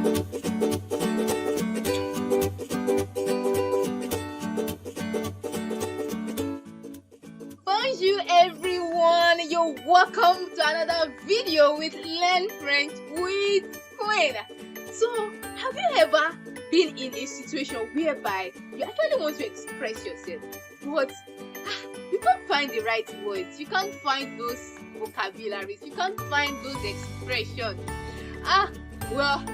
Bonjour everyone, you're welcome to another video with Learn French with Queen. So, have you ever been in a situation whereby you actually want to express yourself, but you can't find the right words, you can't find those vocabularies, you can't find those expressions? Well,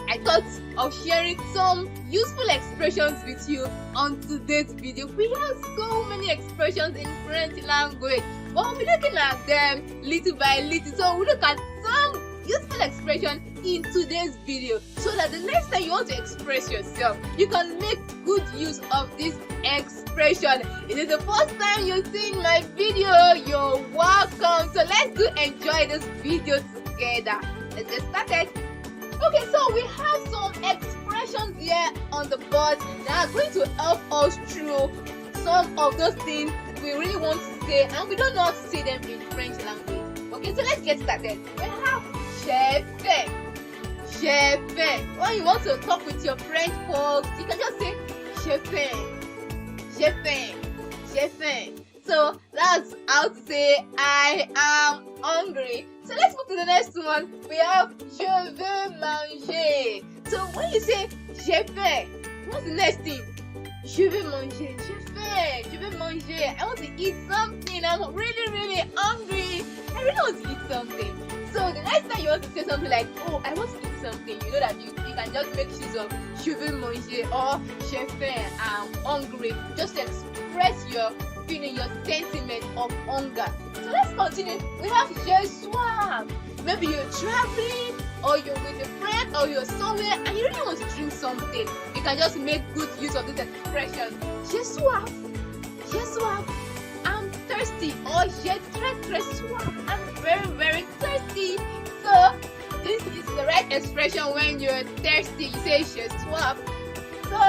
I thought of sharing some useful expressions with you on today's video. We have so many expressions in French language, but we'll be looking at them little by little. So we'll look at some useful expressions in today's video, so that the next time you want to express yourself, you can make good use of this expression. If it is the first time you're seeing my video, you're welcome. So let's enjoy this video together. Let's get started. Okay, so we have some expressions here on the board that are going to help us through some of those things we really want to say and we don't know how to say them in French language. Okay, so let's get started. We have je fais. Je fais. When you want to talk with your French folks, you can just say je fais. Je fais. Je fais. So that's how to say I am hungry. So let's move to the next one. We have je veux manger. So when you say je fais, what's the next thing? Je veux manger. Je fais. Je veux manger. I want to eat something. I'm really hungry. I really want to eat something. So the next time you want to say something like, oh, I want to eat something, you know that you can just make use of je veux manger or je fais, I'm hungry, just to express your feeling, your sentiment of hunger. So let's continue. We have je soif. Maybe you're traveling or you're with a friend or you're somewhere and you really want to drink something. You can just make good use of this expression. Je soif. Je soif. I'm thirsty, or j'ai très soif. I'm very thirsty. So this is the right expression when you're thirsty. You say j'ai soif. So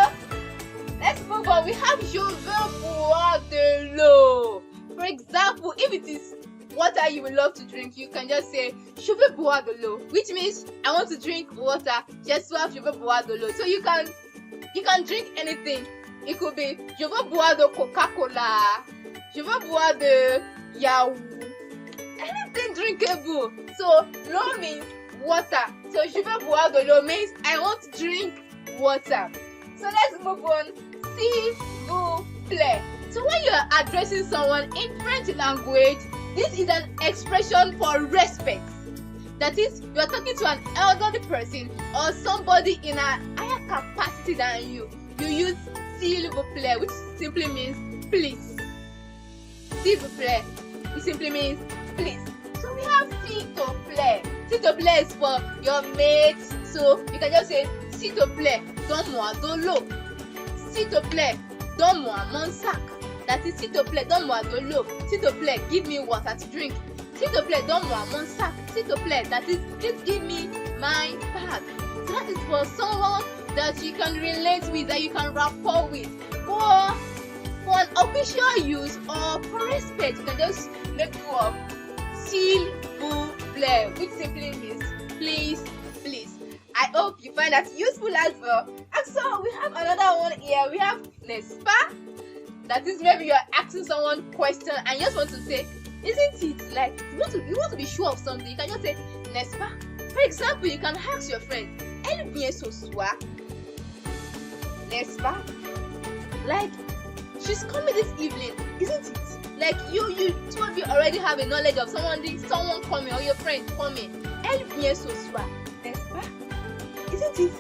let's move on. We have je veux boire de l'eau. For example, if it is water you would love to drink, you can just say je veux boire de l'eau, which means I want to drink water. J'ai soif, je veux boire de l'eau. So you can drink anything. It could be je veux boire de Coca-Cola, je veux boire de yaourt, anything drinkable. So l'eau means water. So je veux boire de l'eau means I want to drink water. So let's move on. S'il vous plait. So when you are addressing someone in French language, this is an expression for respect. That is, you are talking to an elderly person or somebody in a higher capacity than you. You use s'il vous plait, which simply means please. S'il vous plaît, it simply means please. So we have s'il te plaît. S'il te plaît is for your mates. So you can just say s'il te plaît, donne-moi de l'eau. S'il te plaît, donne-moi mon sac. That is, s'il te plaît, donne-moi de l'eau. S'il te plaît, give me water to drink. S'il te plaît, donne-moi mon sac. S'il te plaît, that is, please give me my bag. So that is for someone that you can relate with, that you can rapport with. For an official use or for respect, you can just make go of s'il vous plaît, which simply means please. I hope you find that useful as well. And so we have another one here. We have n'est-ce pas? That is, maybe you are asking someone a question and you just want to say, isn't it? Like you want to be sure of something. You can just say n'est-ce pas? For example, you can ask your friend, elle vient ce soir, n'est-ce pas? Like she's coming this evening, isn't it? Like you two of you already have a knowledge of someone coming or your friend coming. Elle vient ce soir, n'est-ce pas? Isn't it?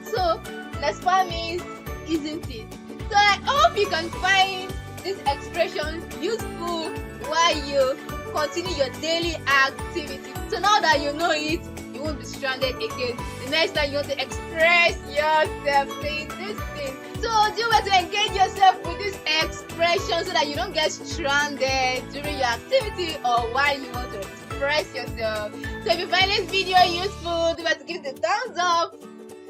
So n'est-ce pas means isn't it? So I hope you can find this expression useful while you continue your daily activity. So now that you know it, you won't be stranded again. The next time you want to express yourself, saying this thing. So do well to engage yourself with this expression so that you don't get stranded during your activity or while you want to express yourself. So if you find this video useful, do well to give it a thumbs up,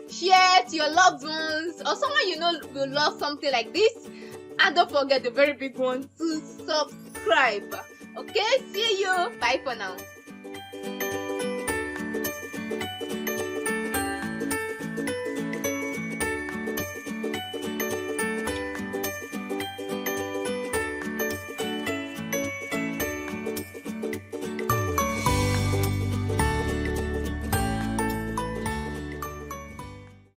share to your loved ones or someone you know will love something like this, and don't forget the very big one, to subscribe. Okay, see you. Bye for now.